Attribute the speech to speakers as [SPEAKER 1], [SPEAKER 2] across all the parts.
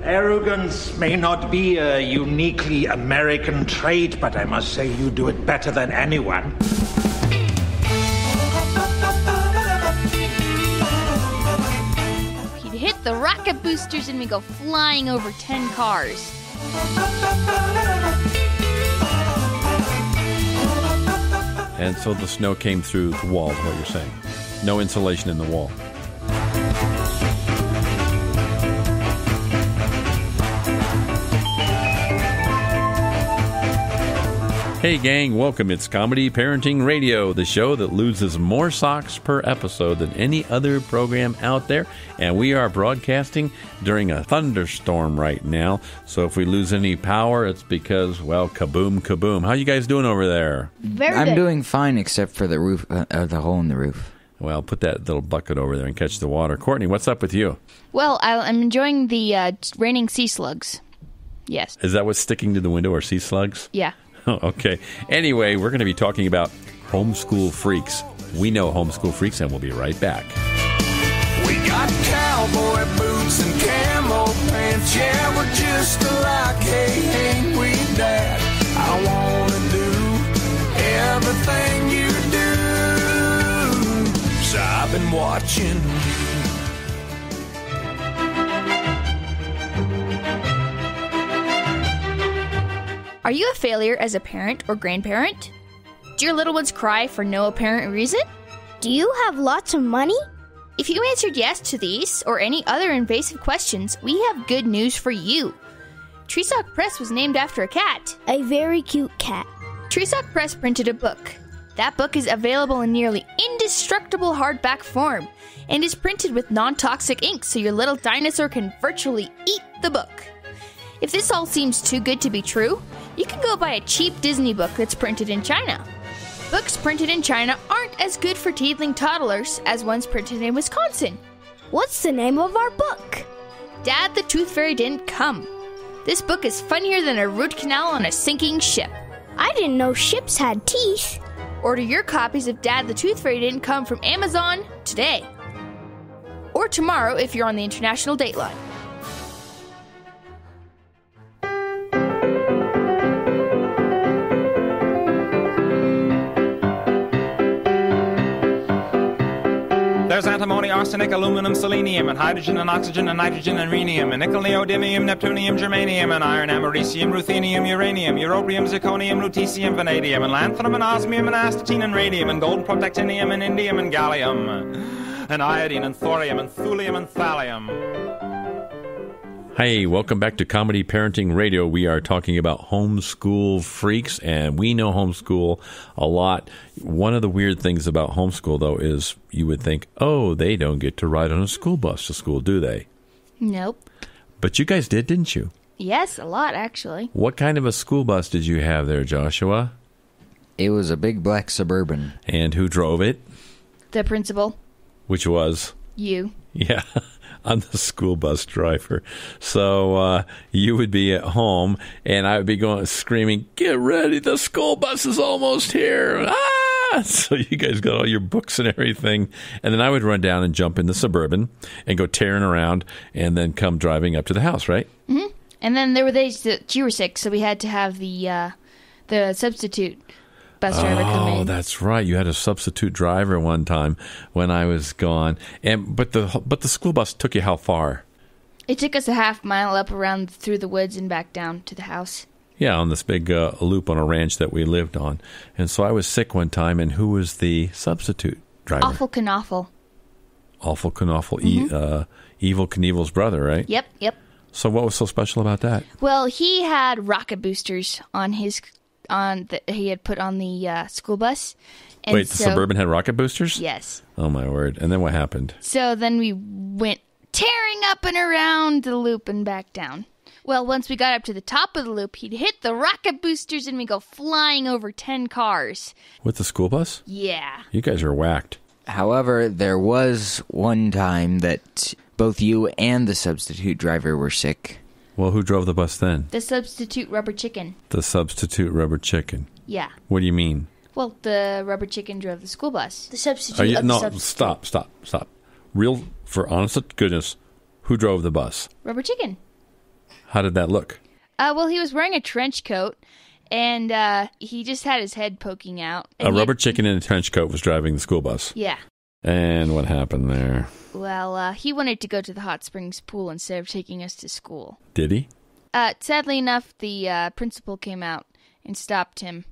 [SPEAKER 1] Arrogance may not be a uniquely American trait, but I must say you do it better than anyone.
[SPEAKER 2] He'd hit the rocket boosters and we go flying over 10 cars.
[SPEAKER 3] And so the snow came through the wall, is what you're saying. No insulation in the wall. Hey gang, welcome. It's Comedy Parenting Radio, the show that loses more socks per episode than any other program out there. And we are broadcasting during a thunderstorm right now. So if we lose any power, it's because, well, kaboom, kaboom. How you guys doing over there?
[SPEAKER 2] Very
[SPEAKER 4] I'm
[SPEAKER 2] good.
[SPEAKER 4] doing fine, except for the roof, the hole in the roof.
[SPEAKER 3] Well, put that little bucket over there and catch the water. Courtney, what's up with you?
[SPEAKER 2] Well, I'm enjoying the raining sea slugs. Yes.
[SPEAKER 3] Is that what's sticking to the window, or sea slugs?
[SPEAKER 2] Yeah.
[SPEAKER 3] Oh, okay. Anyway, we're going to be talking about Homeschool Freaks. We know Homeschool Freaks, and we'll be right back.
[SPEAKER 5] We got cowboy boots and camo pants. Yeah, we're just alike. Hey, ain't we, Dad? I want to do everything you do. So I've been watching.
[SPEAKER 2] Are you a failure as a parent or grandparent? Do your little ones cry for no apparent reason?
[SPEAKER 6] Do you have lots of money?
[SPEAKER 2] If you answered yes to these or any other invasive questions, we have good news for you. Treesock Press was named after a cat.
[SPEAKER 6] A very cute cat.
[SPEAKER 2] Treesock Press printed a book. That book is available in nearly indestructible hardback form and is printed with non-toxic ink so your little dinosaur can virtually eat the book. If this all seems too good to be true, you can go buy a cheap Disney book that's printed in China. Books printed in China aren't as good for teething toddlers as ones printed in Wisconsin.
[SPEAKER 6] What's the name of our book?
[SPEAKER 2] Dad the Tooth Fairy Didn't Come. This book is funnier than a root canal on a sinking ship.
[SPEAKER 6] I didn't know ships had teeth.
[SPEAKER 2] Order your copies of Dad the Tooth Fairy Didn't Come from Amazon today. Or tomorrow if you're on the international date line.
[SPEAKER 7] There's antimony, arsenic, aluminum, selenium, and hydrogen, and oxygen, and nitrogen, and rhenium, and nickel, neodymium, neptunium, germanium, and iron, americium, ruthenium, uranium, europium, zirconium, lutetium, vanadium, and lanthanum, and osmium, and astatine, and radium, and gold, protactinium, and indium, and gallium, and iodine, and thorium, and thulium, and thallium.
[SPEAKER 3] Hey, welcome back to Comedy Parenting Radio. We are talking about Homeschool Freaks, and we know homeschool a lot. One of the weird things about homeschool, though, is you would think, oh, they don't get to ride on a school bus to school, do they?
[SPEAKER 2] Nope.
[SPEAKER 3] But you guys did, didn't you?
[SPEAKER 2] Yes, a lot, actually.
[SPEAKER 3] What kind of a school bus did you have there, Joshua?
[SPEAKER 4] It was a big black Suburban.
[SPEAKER 3] And who drove it?
[SPEAKER 2] The principal.
[SPEAKER 3] Which was?
[SPEAKER 2] You.
[SPEAKER 3] Yeah. I'm the school bus driver. So you would be at home, and I would be going screaming, "Get ready, the school bus is almost here." Ah! So you guys got all your books and everything. And then I would run down and jump in the Suburban and go tearing around and then come driving up to the house, right?
[SPEAKER 2] Mm-hmm. And then there were days that you were sick, so we had to have the substitute bus driver come in.
[SPEAKER 3] Oh, that's right. You had a substitute driver one time when I was gone. But the school bus took you how far?
[SPEAKER 2] It took us a half mile up around through the woods and back down to the house.
[SPEAKER 3] Yeah, on this big loop on a ranch that we lived on. And so I was sick one time, and who was the substitute driver?
[SPEAKER 2] Awful Knievel.
[SPEAKER 3] Awful Knievel. Mm-hmm. Evil Knievel's brother, right?
[SPEAKER 2] Yep.
[SPEAKER 3] So what was so special about that?
[SPEAKER 2] Well, he had rocket boosters he had put on the school bus. And
[SPEAKER 3] Wait, the Suburban had rocket boosters?
[SPEAKER 2] Yes.
[SPEAKER 3] Oh, my word. And then what happened?
[SPEAKER 2] So then we went tearing up and around the loop and back down. Well, once we got up to the top of the loop, he'd hit the rocket boosters and we go flying over 10 cars.
[SPEAKER 3] With the school bus?
[SPEAKER 2] Yeah.
[SPEAKER 3] You guys are whacked.
[SPEAKER 4] However, there was one time that both you and the substitute driver were sick.
[SPEAKER 3] Well, who drove the bus then?
[SPEAKER 2] The substitute rubber chicken.
[SPEAKER 3] The substitute rubber chicken.
[SPEAKER 2] Yeah.
[SPEAKER 3] What do you mean?
[SPEAKER 2] Well, the rubber chicken drove the school bus.
[SPEAKER 6] The substitute of the substitute.
[SPEAKER 3] Stop. Real, for honest to goodness, who drove the bus?
[SPEAKER 2] Rubber chicken.
[SPEAKER 3] How did that look?
[SPEAKER 2] Well, he was wearing a trench coat, and he just had his head poking out.
[SPEAKER 3] A rubber chicken in a trench coat was driving the school bus.
[SPEAKER 2] Yeah.
[SPEAKER 3] And what happened there?
[SPEAKER 2] Well, he wanted to go to the hot springs pool instead of taking us to school.
[SPEAKER 3] Did he?
[SPEAKER 2] Sadly enough, the principal came out and stopped him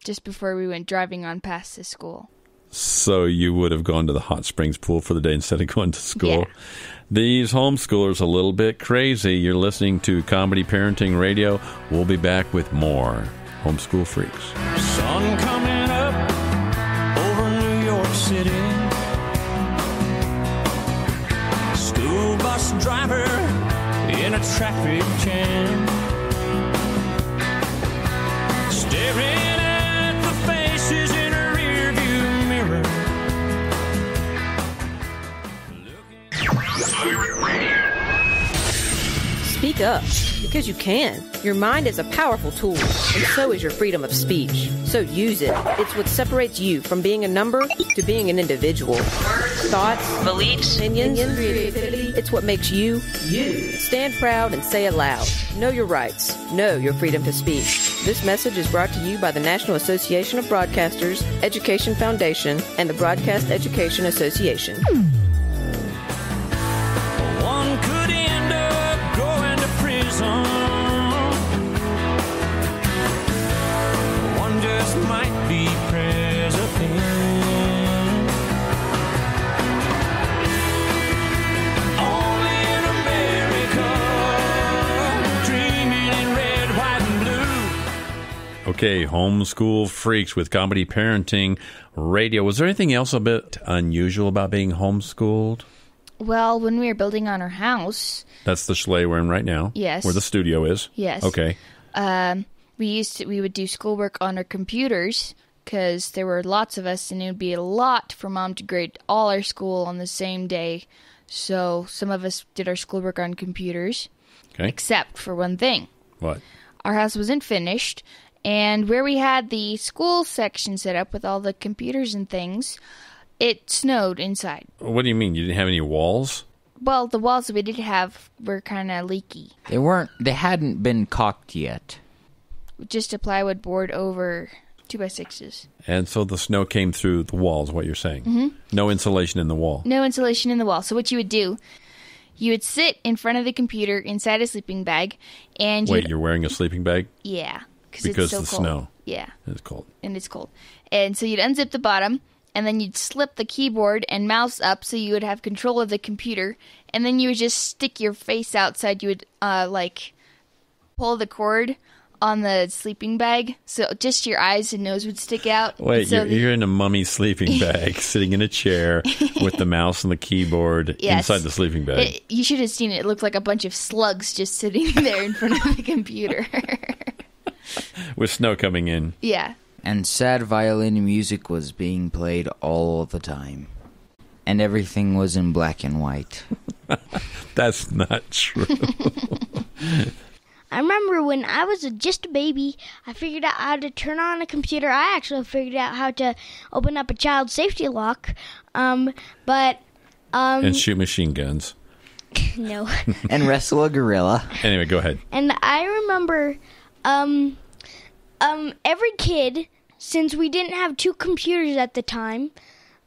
[SPEAKER 2] just before we went driving on past the school.
[SPEAKER 3] So you would have gone to the hot springs pool for the day instead of going to school.
[SPEAKER 2] Yeah.
[SPEAKER 3] These homeschoolers a little bit crazy. You're listening to Comedy Parenting Radio. We'll be back with more Homeschool Freaks.
[SPEAKER 5] Sun coming up over New York City. School bus driver in a traffic jam. Staring at the faces in a rearview mirror.
[SPEAKER 8] Speak up, because you can. Your mind is a powerful tool, and so is your freedom of speech. So use it. It's what separates you from being a number to being an individual. Thoughts, beliefs, opinions, creativity. It's what makes you, you. Stand proud and say it loud. Know your rights. Know your freedom to speak. This message is brought to you by the National Association of Broadcasters, Education Foundation, and the Broadcast Education Association.
[SPEAKER 5] One could end up going to prison. One just might be president. Only in America, dreaming in red, white, and blue.
[SPEAKER 3] Okay, Homeschool Freaks with Comedy Parenting Radio. Was there anything else a bit unusual about being homeschooled?
[SPEAKER 2] Well, when we were building on our house...
[SPEAKER 3] That's the chalet we're in right now?
[SPEAKER 2] Yes.
[SPEAKER 3] Where the studio is?
[SPEAKER 2] Yes.
[SPEAKER 3] Okay.
[SPEAKER 2] We would do schoolwork on our computers because there were lots of us, and it would be a lot for Mom to grade all our school on the same day. So some of us did our schoolwork on computers,
[SPEAKER 3] Okay.
[SPEAKER 2] except for one thing.
[SPEAKER 3] What?
[SPEAKER 2] Our house wasn't finished, and where we had the school section set up with all the computers and things, it snowed inside.
[SPEAKER 3] What do you mean? You didn't have any walls?
[SPEAKER 2] Well, the walls that we did have were kind of leaky.
[SPEAKER 4] They hadn't been caulked yet.
[SPEAKER 2] Just a plywood board over 2x6s.
[SPEAKER 3] And so the snow came through the walls, what you're saying?
[SPEAKER 2] Mm-hmm.
[SPEAKER 3] No insulation in the wall?
[SPEAKER 2] No insulation in the wall. So what you would do, you would sit in front of the computer inside a sleeping bag, and
[SPEAKER 3] Wait, you're wearing a sleeping bag?
[SPEAKER 2] Yeah.
[SPEAKER 3] Because
[SPEAKER 2] it's so
[SPEAKER 3] of the
[SPEAKER 2] cold.
[SPEAKER 3] snow.
[SPEAKER 2] Yeah.
[SPEAKER 3] It's cold.
[SPEAKER 2] And it's cold. And so you'd unzip the bottom, and then you'd slip the keyboard and mouse up so you would have control of the computer, and then you would just stick your face outside. You would, pull the cord on the sleeping bag, so just your eyes and nose would stick out.
[SPEAKER 3] Wait,
[SPEAKER 2] so
[SPEAKER 3] you're in a mummy sleeping bag, sitting in a chair with the mouse and the keyboard inside the sleeping bag.
[SPEAKER 2] You should have seen it. It looked like a bunch of slugs just sitting there in front of the computer.
[SPEAKER 3] With snow coming in.
[SPEAKER 2] Yeah.
[SPEAKER 4] And sad violin music was being played all the time. And everything was in black and white.
[SPEAKER 3] That's not true.
[SPEAKER 6] I remember when I was just a baby, I figured out how to turn on a computer. I actually figured out how to open up a child safety lock.
[SPEAKER 3] And shoot machine guns.
[SPEAKER 6] No.
[SPEAKER 4] And wrestle a gorilla.
[SPEAKER 3] Anyway, go ahead.
[SPEAKER 6] And I remember every kid, since we didn't have 2 computers at the time,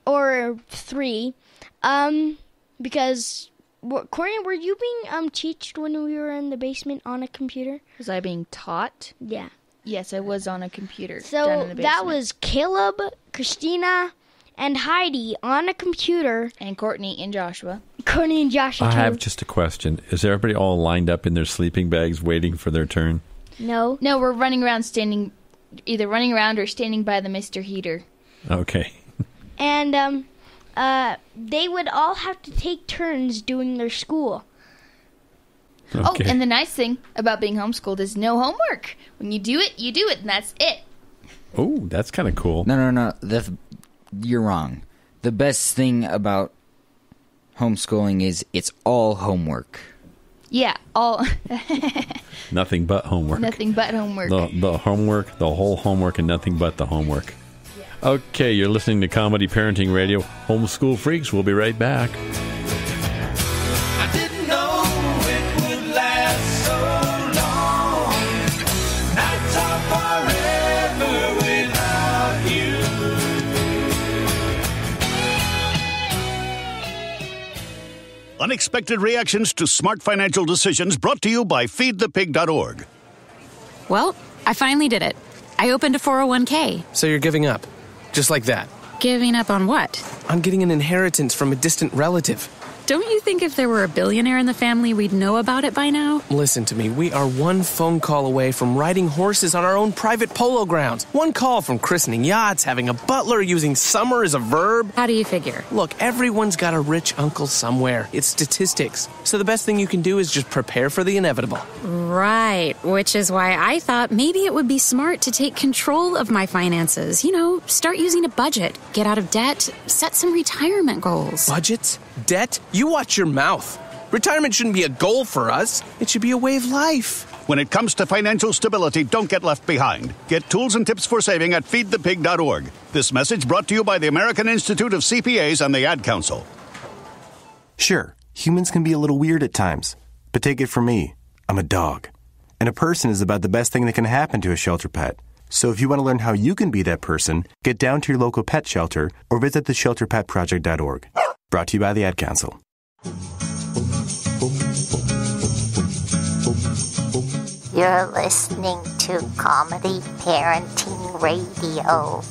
[SPEAKER 6] or 3, because... Courtney, were you being teached when we were in the basement on a computer?
[SPEAKER 2] Was I being taught?
[SPEAKER 6] Yeah.
[SPEAKER 2] Yes, I was on a computer.
[SPEAKER 6] So
[SPEAKER 2] down in the basement.
[SPEAKER 6] that was Caleb, Christina, and Heidi on a computer.
[SPEAKER 2] And Courtney and Joshua.
[SPEAKER 6] Courtney and Joshua,
[SPEAKER 3] I
[SPEAKER 6] too.
[SPEAKER 3] have just a question. Is everybody all lined up in their sleeping bags waiting for their turn?
[SPEAKER 6] No.
[SPEAKER 2] No, we're running around either running around or standing by the Mr. Heater.
[SPEAKER 3] Okay.
[SPEAKER 6] And, they would all have to take turns doing their school.
[SPEAKER 3] Okay.
[SPEAKER 2] Oh, and the nice thing about being homeschooled is no homework. When you do it, and that's it.
[SPEAKER 3] Oh, that's kind of cool.
[SPEAKER 4] No. You're wrong. The best thing about homeschooling is it's all homework.
[SPEAKER 2] Yeah, all.
[SPEAKER 3] Nothing but homework.
[SPEAKER 2] Nothing but homework.
[SPEAKER 3] The homework, the whole homework, and nothing but the homework. Okay, you're listening to Comedy Parenting Radio. Homeschool Freaks. We'll be right back.
[SPEAKER 5] I didn't know it would last
[SPEAKER 9] Unexpected reactions to smart financial decisions brought to you by feedthepig.org.
[SPEAKER 10] Well, I finally did it. I opened a 401k.
[SPEAKER 11] So you're giving up? Just like that?
[SPEAKER 10] Giving up on what?
[SPEAKER 11] On getting an inheritance from a distant relative.
[SPEAKER 10] Don't you think if there were a billionaire in the family, we'd know about it by now?
[SPEAKER 11] Listen to me. We are one phone call away from riding horses on our own private polo grounds. One call from christening yachts, having a butler, using summer as a verb.
[SPEAKER 10] How do you figure?
[SPEAKER 11] Look, everyone's got a rich uncle somewhere. It's statistics. So the best thing you can do is just prepare for the inevitable.
[SPEAKER 10] Right, which is why I thought maybe it would be smart to take control of my finances. You know, start using a budget, get out of debt, set some retirement goals.
[SPEAKER 11] Budgets? Debt? You watch your mouth. Retirement shouldn't be a goal for us. It should be a way of life.
[SPEAKER 9] When it comes to financial stability, don't get left behind. Get tools and tips for saving at feedthepig.org. This message brought to you by the American Institute of CPAs and the Ad Council.
[SPEAKER 12] Sure, humans can be a little weird at times. But take it from me. I'm a dog. And a person is about the best thing that can happen to a shelter pet. So if you want to learn how you can be that person, get down to your local pet shelter or visit theshelterpetproject.org. Brought to you by the Ad Council.
[SPEAKER 13] You're listening to Comedy Parenting Radio.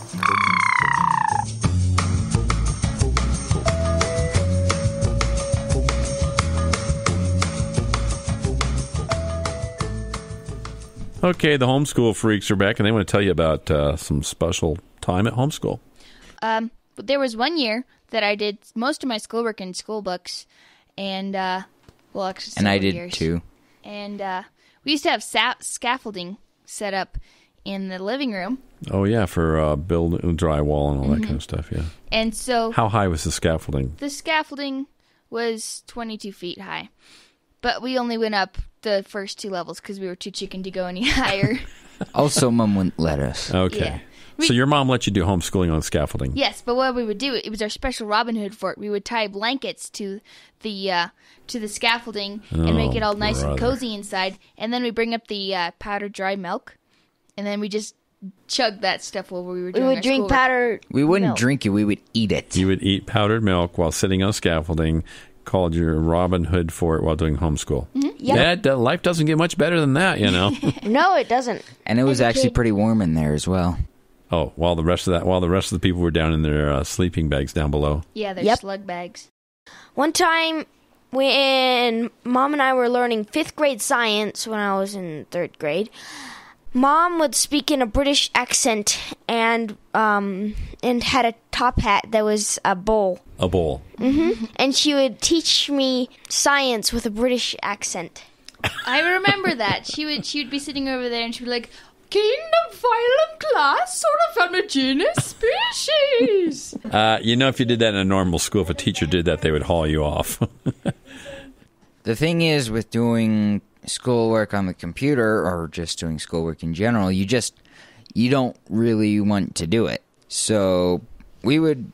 [SPEAKER 3] Okay, the Homeschool Freaks are back, and they want to tell you about some special time at homeschool.
[SPEAKER 2] There was one year that I did most of my schoolwork in school books, and actually,
[SPEAKER 4] and I did
[SPEAKER 2] years.
[SPEAKER 4] too.
[SPEAKER 2] And we used to have scaffolding set up in the living room.
[SPEAKER 3] Oh yeah, for build drywall and all that kind of stuff. Yeah.
[SPEAKER 2] And so,
[SPEAKER 3] how high was the scaffolding?
[SPEAKER 2] The scaffolding was 22 feet high, but we only went up the first 2 levels because we were too chicken to go any higher.
[SPEAKER 4] Also, Mom wouldn't let us.
[SPEAKER 3] Okay.
[SPEAKER 2] Yeah.
[SPEAKER 3] So your mom let you do homeschooling on scaffolding?
[SPEAKER 2] Yes, but what we would do, it was our special Robin Hood fort. We would tie blankets to the scaffolding and make it all nice and cozy inside. And then we bring up the powdered dry milk, and then we just chug that stuff while we were doing
[SPEAKER 6] We would drink powdered
[SPEAKER 4] We wouldn't
[SPEAKER 6] milk.
[SPEAKER 4] drink it, we would eat it.
[SPEAKER 3] You would eat powdered milk while sitting on scaffolding, called your Robin Hood fort while doing homeschool.
[SPEAKER 6] Yep.
[SPEAKER 3] Life doesn't get much better than that, you know.
[SPEAKER 6] No, it doesn't.
[SPEAKER 4] And it was actually pretty warm in there as well.
[SPEAKER 3] Oh, while the rest of the people were down in their sleeping bags down below.
[SPEAKER 2] Yeah, they're slug bags.
[SPEAKER 6] One time when Mom and I were learning 5th grade science when I was in 3rd grade, Mom would speak in a British accent and had a top hat that was a bowl.
[SPEAKER 3] A bowl.
[SPEAKER 6] Mm-hmm. And she would teach me science with a British accent.
[SPEAKER 2] I remember that. She would be sitting over there and she'd be like, Kingdom, phylum, class, sort of family, genus, species.
[SPEAKER 3] If you did that in a normal school, if a teacher did that, they would haul you off.
[SPEAKER 4] The thing is, with doing schoolwork on the computer, or just doing schoolwork in general, you don't really want to do it. So you would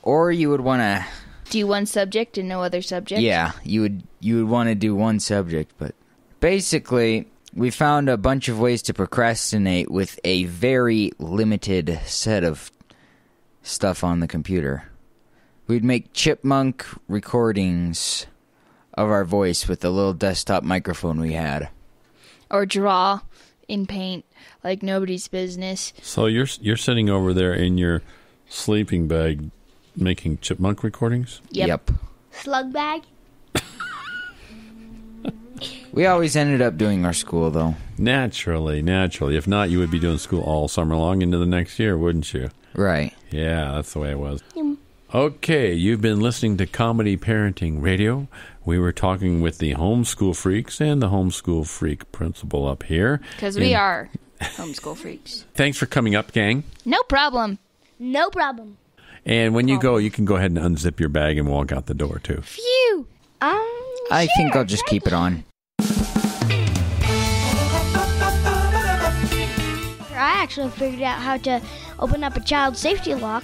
[SPEAKER 4] want to
[SPEAKER 2] do one subject and no other subject.
[SPEAKER 4] Yeah, you would want to do one subject, but basically, we found a bunch of ways to procrastinate with a very limited set of stuff on the computer. We'd make chipmunk recordings of our voice with the little desktop microphone we had.
[SPEAKER 2] Or draw in paint like nobody's business.
[SPEAKER 3] So you're sitting over there in your sleeping bag making chipmunk recordings?
[SPEAKER 2] Yep.
[SPEAKER 6] Slug bag?
[SPEAKER 4] We always ended up doing our school, though.
[SPEAKER 3] Naturally. If not, you would be doing school all summer long into the next year, wouldn't you?
[SPEAKER 4] Right.
[SPEAKER 3] Yeah, that's the way it was. Okay, you've been listening to Comedy Parenting Radio. We were talking with the Homeschool Freaks and the Homeschool Freak principal up here.
[SPEAKER 2] Because we are Homeschool Freaks.
[SPEAKER 3] Thanks for coming up, gang.
[SPEAKER 2] No problem.
[SPEAKER 6] No problem.
[SPEAKER 3] And when you go, you can go ahead and unzip your bag and walk out the door, too.
[SPEAKER 2] Phew.
[SPEAKER 4] I think I'll just keep it on.
[SPEAKER 6] I actually figured out how to open up a child safety lock.